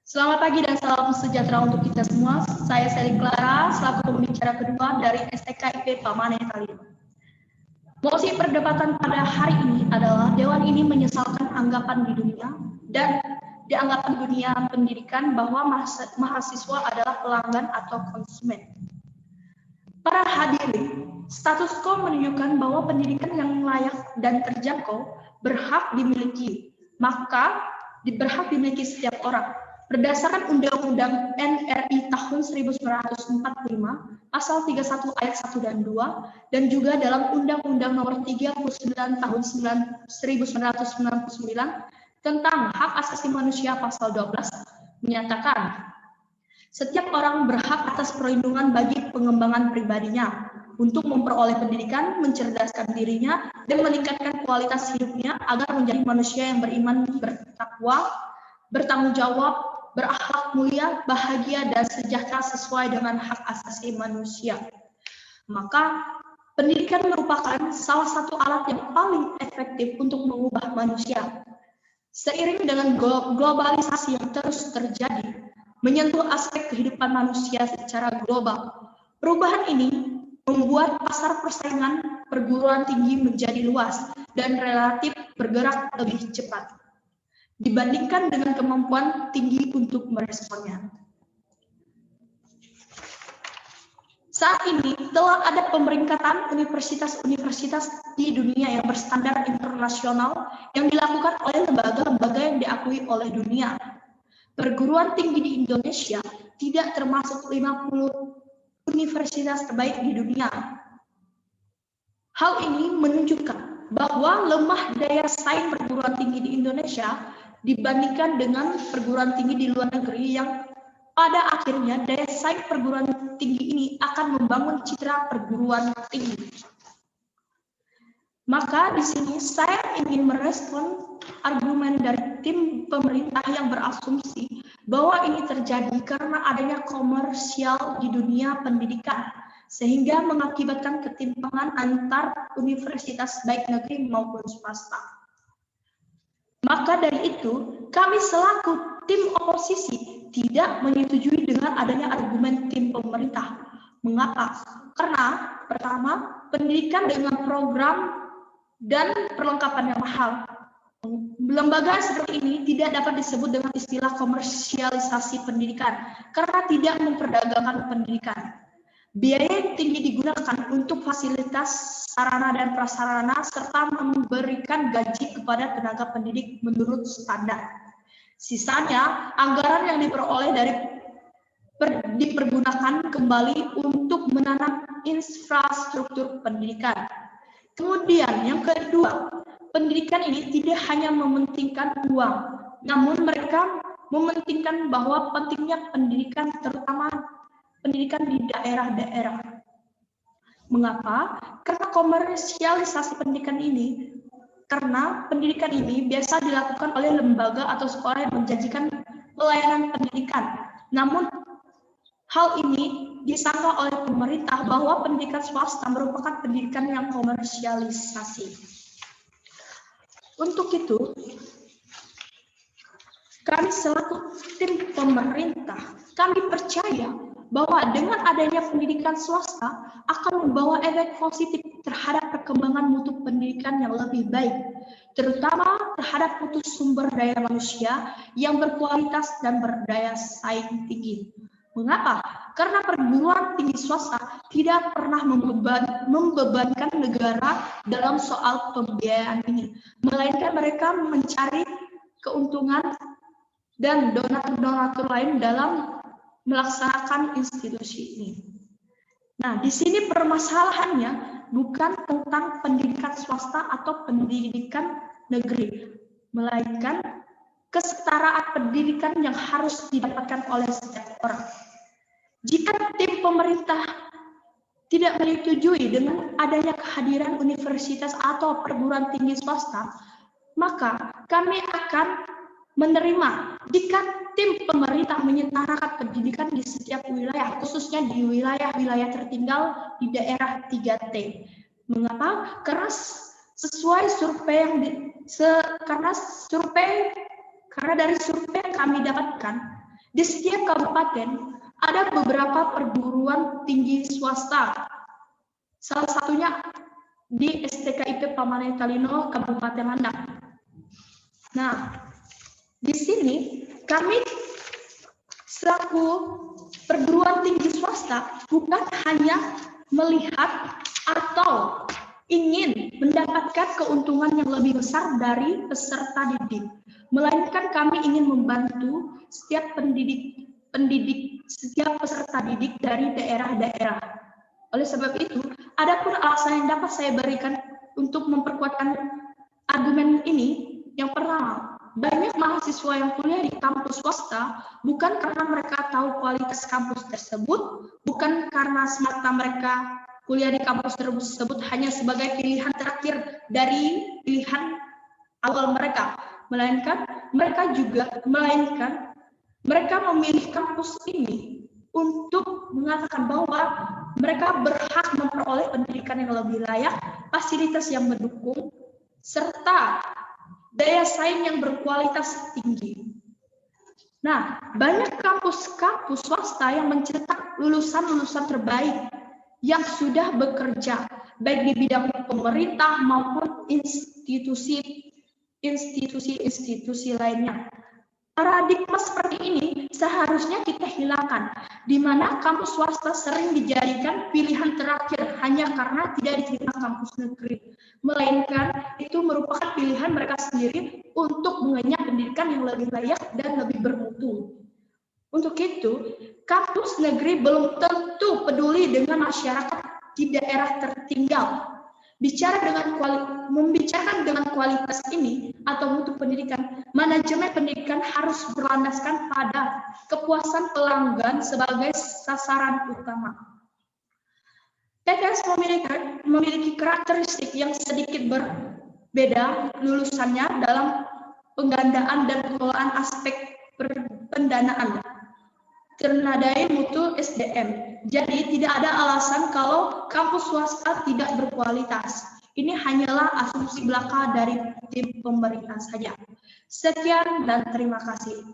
Selamat pagi dan salam sejahtera untuk kita semua. Saya Sally Clara, selaku pembicara kedua dari STKIP Pamane Kalimantan. Mosi perdebatan pada hari ini adalah Dewan ini menyesalkan anggapan di dunia dan di anggapan dunia pendidikan bahwa mahasiswa adalah pelanggan atau konsumen. Para hadirin, status quo menunjukkan bahwa pendidikan yang layak dan terjangkau berhak dimiliki, maka berhak dimiliki setiap orang. Berdasarkan Undang-Undang NRI tahun 1945, Pasal 31 ayat 1 dan 2, dan juga dalam Undang-Undang Nomor 39 tahun 1999 tentang Hak Asasi Manusia Pasal 12 menyatakan setiap orang berhak atas perlindungan bagi pengembangan pribadinya untuk memperoleh pendidikan, mencerdaskan dirinya, dan meningkatkan kualitas hidupnya agar menjadi manusia yang beriman, bertakwa, bertanggung jawab, berakhlak mulia, bahagia, dan sejahtera sesuai dengan hak asasi manusia. Maka, pendidikan merupakan salah satu alat yang paling efektif untuk mengubah manusia. Seiring dengan globalisasi yang terus terjadi, menyentuh aspek kehidupan manusia secara global. Perubahan ini membuat pasar persaingan perguruan tinggi menjadi luas dan relatif bergerak lebih cepat dibandingkan dengan kemampuan tinggi untuk meresponnya. Saat ini telah ada pemeringkatan universitas-universitas di dunia yang berstandar internasional yang dilakukan oleh lembaga-lembaga yang diakui oleh dunia. Perguruan tinggi di Indonesia tidak termasuk 50 universitas terbaik di dunia. Hal ini menunjukkan bahwa lemah daya saing perguruan tinggi di Indonesia dibandingkan dengan perguruan tinggi di luar negeri yang pada akhirnya daya saing perguruan tinggi ini akan membangun citra perguruan tinggi. Maka di sini saya ingin merespon argumen dari tim pemerintah yang berasumsi bahwa ini terjadi karena adanya komersial di dunia pendidikan, sehingga mengakibatkan ketimpangan antar universitas baik negeri maupun swasta. Maka dari itu, kami selaku tim oposisi tidak menyetujui dengan adanya argumen tim pemerintah. Mengapa? Karena pertama, pendidikan dengan program dan perlengkapan yang mahal. Lembaga seperti ini tidak dapat disebut dengan istilah komersialisasi pendidikan karena tidak memperdagangkan pendidikan. Biaya yang tinggi digunakan untuk fasilitas sarana dan prasarana serta memberikan gaji kepada tenaga pendidik menurut standar. Sisanya, anggaran yang diperoleh dipergunakan kembali untuk menanam infrastruktur pendidikan. Kemudian yang kedua, pendidikan ini tidak hanya mementingkan uang, namun mereka mementingkan bahwa pentingnya pendidikan, terutama pendidikan di daerah-daerah. Mengapa? Karena komersialisasi pendidikan ini, karena pendidikan ini biasa dilakukan oleh lembaga atau sekolah yang menjanjikan pelayanan pendidikan. Namun hal ini disangka oleh pemerintah bahwa pendidikan swasta merupakan pendidikan yang komersialisasi. Untuk itu, kami selaku tim pemerintah, kami percaya bahwa dengan adanya pendidikan swasta akan membawa efek positif terhadap perkembangan mutu pendidikan yang lebih baik, terutama terhadap mutu sumber daya manusia yang berkualitas dan berdaya saing tinggi. Mengapa? Karena perguruan tinggi swasta tidak pernah membebankan negara dalam soal pembiayaan ini, melainkan mereka mencari keuntungan dan donatur-donatur lain dalam melaksanakan institusi ini. Nah, di sini permasalahannya bukan tentang pendidikan swasta atau pendidikan negeri, melainkan kesetaraan pendidikan yang harus didapatkan oleh setiap orang. Jika tim pemerintah tidak menyetujui dengan adanya kehadiran universitas atau perguruan tinggi swasta, maka kami akan menerima jika tim pemerintah menyetarakan pendidikan di setiap wilayah, khususnya di wilayah-wilayah tertinggal di daerah 3T. Mengapa? Karena sesuai survei yang karena dari survei yang kami dapatkan, di setiap kabupaten ada beberapa perguruan tinggi swasta. Salah satunya di STKIP Pamane Talino, Kabupaten Landak. Nah, di sini kami selaku perguruan tinggi swasta bukan hanya melihat atau ingin mendapatkan keuntungan yang lebih besar dari peserta didik, melainkan kami ingin membantu setiap setiap peserta didik dari daerah-daerah. Oleh sebab itu, ada pun alasan yang dapat saya berikan untuk memperkuatkan argumen ini. Yang pertama, banyak mahasiswa yang kuliah di kampus swasta bukan karena mereka tahu kualitas kampus tersebut, bukan karena semata mereka kuliah di kampus tersebut hanya sebagai pilihan terakhir dari pilihan awal mereka, melainkan mereka memilih kampus ini untuk mengatakan bahwa mereka berhak memperoleh pendidikan yang lebih layak, fasilitas yang mendukung, serta daya saing yang berkualitas tinggi. Nah, banyak kampus-kampus swasta yang mencetak lulusan-lulusan terbaik yang sudah bekerja, baik di bidang pemerintah maupun institusi lainnya. Paradigma seperti ini seharusnya kita hilangkan, di mana kampus swasta sering dijadikan pilihan terakhir hanya karena tidak diterima kampus negeri, melainkan itu merupakan pilihan mereka sendiri untuk mengenyam pendidikan yang lebih layak dan lebih bermutu. Untuk itu, kampus negeri belum tentu peduli dengan masyarakat di daerah tertinggal. Membicarakan dengan kualitas ini atau mutu pendidikan, manajemen pendidikan harus berlandaskan pada kepuasan pelanggan sebagai sasaran utama. PTS memiliki karakteristik yang sedikit berbeda lulusannya dalam penggandaan dan pengelolaan aspek pendanaan, ternadai mutu SDM. Jadi tidak ada alasan kalau kampus swasta tidak berkualitas. Ini hanyalah asumsi belaka dari tim pemerintah saja. Sekian dan terima kasih.